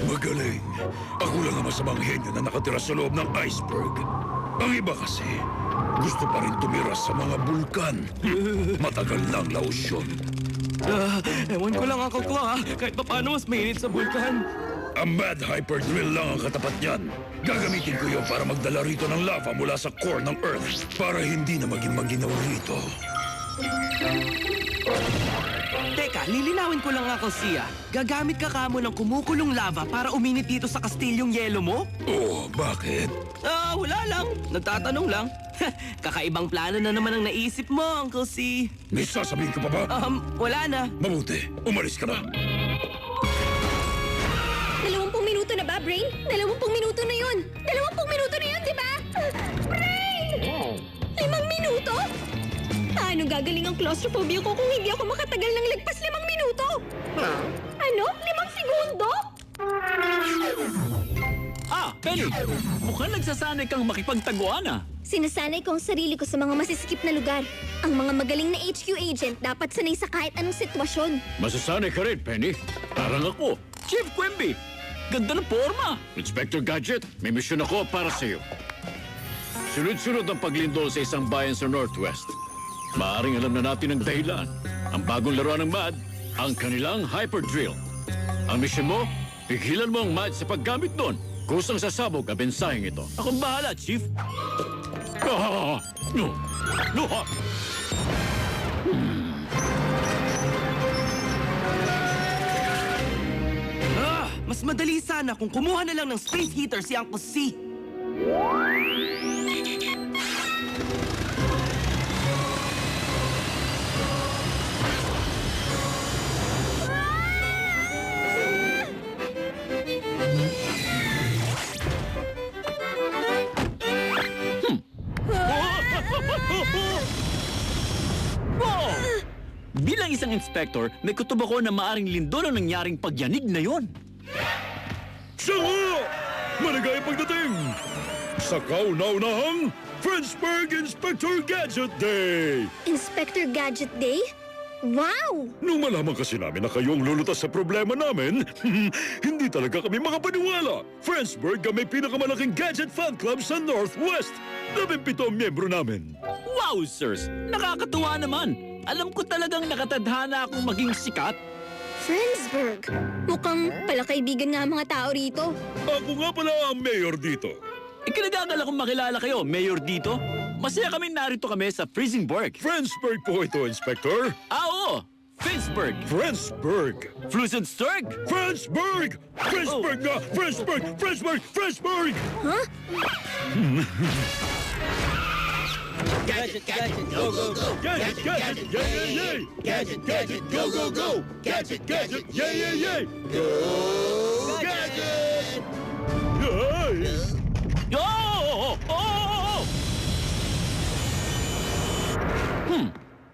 Magaling. Ako lang ang masamang henyo na nakatira sa loob ng iceberg. Ang iba kasi, gusto pa rin tumira sa mga bulkan. Matagal lang laos yun. Ewan ko lang, Uncle Claw, ha? Kahit pa paano mas mainit sa bulkan. Ang Mad Hyper Drill lang ang katapat niyan. Gagamitin ko yun para magdala rito ng lava mula sa core ng Earth para hindi na maging maginaw rito. Teka, lilinawin ko lang, Uncle Sia. Gagamit ka kamo ng kumukulong lava para uminit dito sa kastilyong yelo mo? Oh, bakit? Wala lang. Nagtatanong lang. Kakaibang plano na naman ang naisip mo, Uncle C. May sasabihin ka pa ba? Wala na. Mabuti, umalis ka na. 20 minuto na ba, Brain? 20 minuto na yun! 20 minuto na yun, di ba? Brain! 5 minuto? Paano gagaling ang claustrophobia ko kung hindi ako makatagal ng lagpas 5 minuto? Ano? 5 segundo? Penny! Mukhang nagsasanay kang makipagtaguan, ah. Sinasanay ko ang sarili ko sa mga masisikip na lugar. Ang mga magaling na HQ agent dapat sanay sa kahit anong sitwasyon. Masasanay ka rin, Penny. Parang ako, Chief Quimby. Ganda ng forma. Inspector Gadget, may misyon ako para sa'yo. Sunod-sunod ang paglindol sa isang bayan sa Northwest. Maaring alam na natin ang dahilan. Ang bagong laruan ng MAD, ang kanilang Hyper Drill. Ang misyon mo, pigilan mo ang MAD sa paggamit doon. Kusang sasabog ang bensaheng ito. Akong bahala, Chief. Mas madali sana kung kumuha na lang ng space heater si Uncle C. Bilang isang inspector, may kutob ako na maaring lindol ang nangyaring pagyanig na yon. Siya nga! Maligayang pagdating! Sa kauna-unahang Friendsburg Inspector Gadget Day! Inspector Gadget Day? Wow! Nung malaman kasi namin na kayong lulutas sa problema namin, hindi talaga kami makapaniwala. Friendsburg ang may pinakamalaking gadget fan club sa Northwest. 17 ang miyembro namin. Wow, sirs! Nakakatuwa naman! Alam ko talagang nakatadhana akong maging sikat. Friendsburg. Mukhang palakaibigan nga ang mga tao rito. Ako nga pala ang mayor dito. Ikinagagala kong makilala kayo, Mayor dito. Masaya kami narito kami sa Friendsburg. Friendsburg po ito, Inspector. Oo! Friendsburg! Friendsburg! Flusensturg! Friendsburg! Friendsburg nga! Friendsburg! Friendsburg! Friendsburg! Huh? Gadget, gadget, go, go, go! Gadget, gadget, yay, yay, yay! Gadget, gadget, go, go, go! Gadget, gadget, yay, yay, yay! Go, gadget! Yay!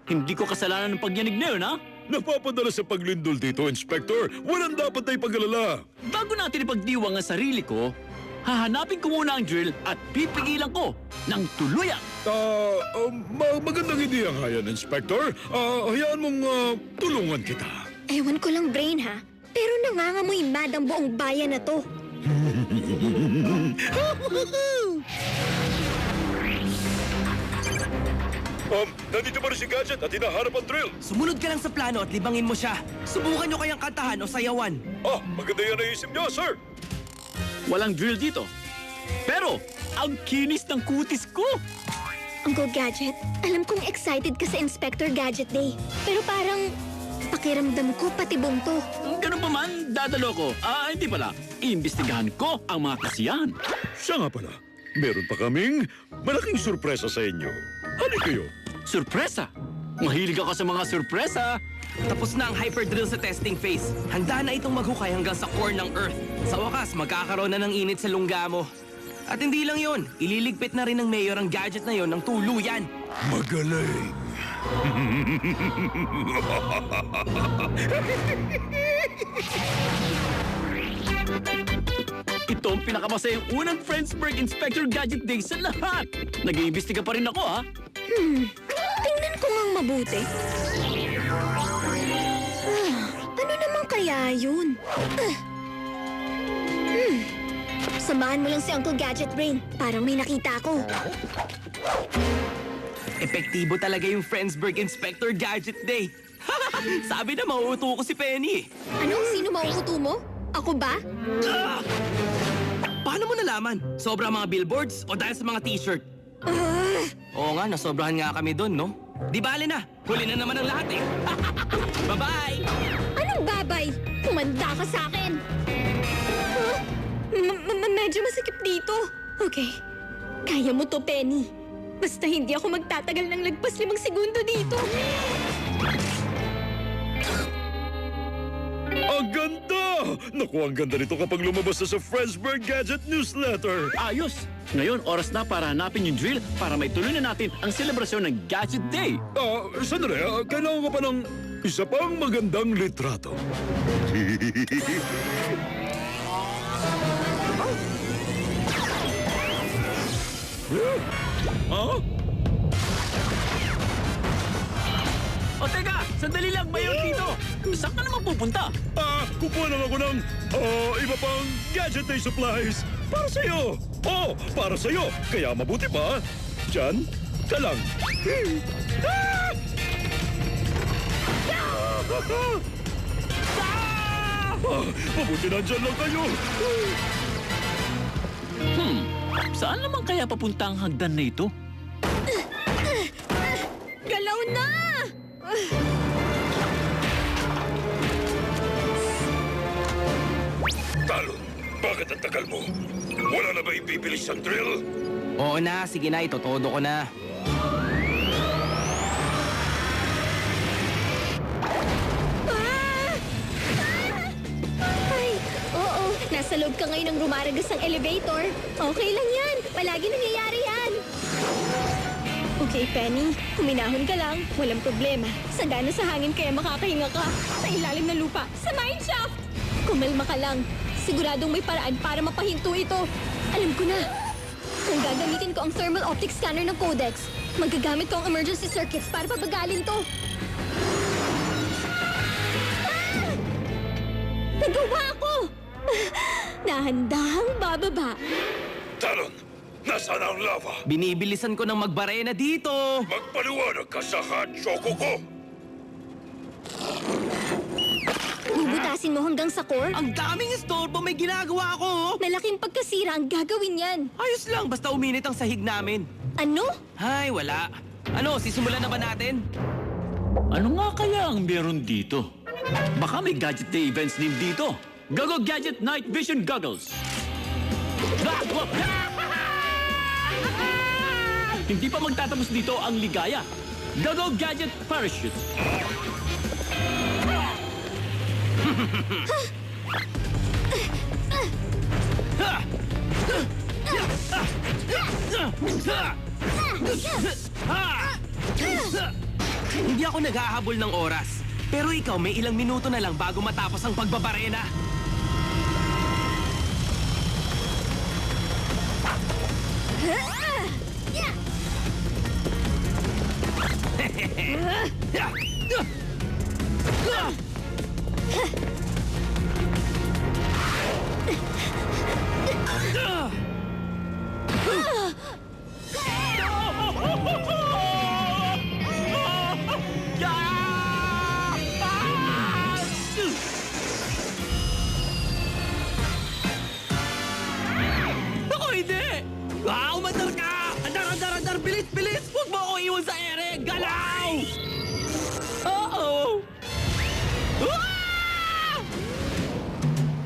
Hindi ko kasalanan ng pagyanig na yun, ha? Napapadala sa paglindol dito, Inspector. Walang dapat na ipag-alala. Bago natin ipagdiwang ang sarili ko, hahanapin ko muna ang drill at pipigilan ko ng tuluyan. Magandang ideya nga yan, Inspector. Hayaan mong tulungan kita. Ewan ko lang, Brain, ha? Pero nangangamoy mad ang buong bayan na to. Nandito pa rin si Gadget at hinahanap ang drill. Sumunod ka lang sa plano at libangin mo siya. Subukan nyo kayang kantahan o sayawan. Maganda yan ang isip niyo, sir. Walang drill dito. Pero, ang kinis ng kutis ko! Uncle Gadget, alam kong excited ka sa Inspector Gadget Day. Pero parang pakiramdam ko patibong to. Ganun pa man, dadalo ko. Hindi pala. Iimbestigahan ko ang mga kasiyahan. Siya nga pala. Meron pa kaming malaking sorpresa sa inyo. Halika kayo. Surpresa! Mahilig ako sa mga surpresa! Tapos na ang hyperdrill sa testing phase. Handa na itong maghukay hanggang sa core ng Earth. Sa wakas, magkakaroon na ng init sa lungga mo. At hindi lang yon, ililigpit na rin ng mayor ang gadget na yon ng tuluyan. Magaling. Ito ang pinakamasayang unang Friendsburg Inspector Gadget Day sa lahat! Nag-iimbestiga pa rin ako, ha? Tingnan ko ngang mabuti. Ano naman kaya yun? Samahan mo lang si Uncle Gadget, Brain. Parang may nakita ako. Epektibo talaga yung Friendsburg Inspector Gadget Day. Sabi na mauuto ko si Penny. Anong sino mauuto mo? Ako ba? Ah! Paano mo nalaman? Sobra mga billboards o dahil sa mga t-shirt? Oo nga, nasobrahan nga kami doon, no? Di bale na, huli na naman ang lahat eh. Bye-bye! Anong babay? Kumanda ka sa akin. Huh? Medyo masikip dito. Okay. Kaya mo to, Penny. Basta hindi ako magtatagal ng lagpas 5 segundo dito. Ang ganda! Naku, ang ganda nito kapag lumabas na sa Friendsburg Gadget Newsletter. Ayos! Ngayon, oras na para hanapin yung drill para may tuloy na natin ang selebrasyon ng Gadget Day. Sandali, kailangan ko pa ng isa pang magandang litrato. Oh? O teka, sandali lang, Mayor dito. Saan ka naman pupunta? Kukuha lang ako ng iba pang Gadget Day supplies. Para sa'yo. Oh, para sa'yo. Kaya mabuti pa. Diyan ka lang. Mabuti na dyan lang kayo. Saan naman kaya papunta ang hagdan na ito? Galaw na! Talon, bakit ang tagal mo? Wala na ba ibibilis ang drill? Oo na, sige na, itotodo ko na. Ay, oo. Nasa loob ka ngayon ng rumaragas ang elevator. Okay lang yan. Palagi nangyayari yan. Okay, Penny. Kuminahon ka lang. Walang problema. Sagana sa hangin kaya makakahinga ka. Sa ilalim ng lupa. Sa mineshaft! Kumalma ka lang. Siguradong may paraan para mapahinto ito. Alam ko na. Kung gagamitin ko ang thermal optic scanner ng Codex, magagamit ko ang emergency circuits para pabagalin to. Nagawa ko! Dahan-dahang bababa. Talon, nasaan ang lava? Binibilisan ko ng magbarena dito. Magpaliwanag ka sa hot choco ko. Bubutasin mo hanggang sa core? Ang daming istorbo, may ginagawa ako. oh. Malaking pagkasira ang gagawin yan. Ayos lang, basta uminit ang sahig namin. Ano? Ay, wala. Ano, sisimulan na ba natin? Ano nga kaya ang meron dito? Baka may Gadget Day events din dito. Gogo Gadget Night Vision Goggles. Hindi pa magtatapos dito ang ligaya. Gogo Gadget Parachute. Hindi ako naghahabol ng oras. Pero ikaw, may ilang minuto na lang bago matapos ang pagbabarena. Ako hindi! Umandar ka! Andar! Bilis! Huwag mo ako iwan sa ere! Galaw! Uh-oh! Ah!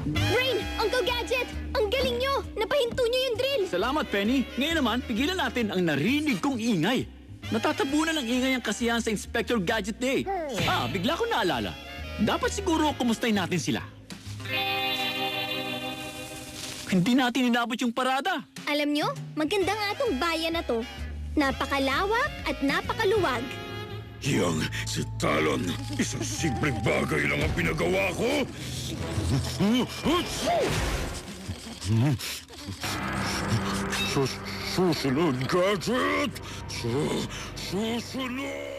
Brain! Uncle Gadget! Ang galing nyo! Napahinto nyo yung drill! Salamat, Penny. Ngayon naman, pigilan natin ang narinig kong ingay. Natatabunan ng ingay ang kasiyahan sa Inspector Gadget Day. Bigla ko naalala. Dapat siguro kumustahin natin sila. Hindi natin inabot yung parada. Alam nyo, maganda nga itong bayan na to. Napakalawak at napakaluwag. Yang si Talon, isang simpleng bagay lang ang pinagawa ko. Susunod, Gadget! Susunod!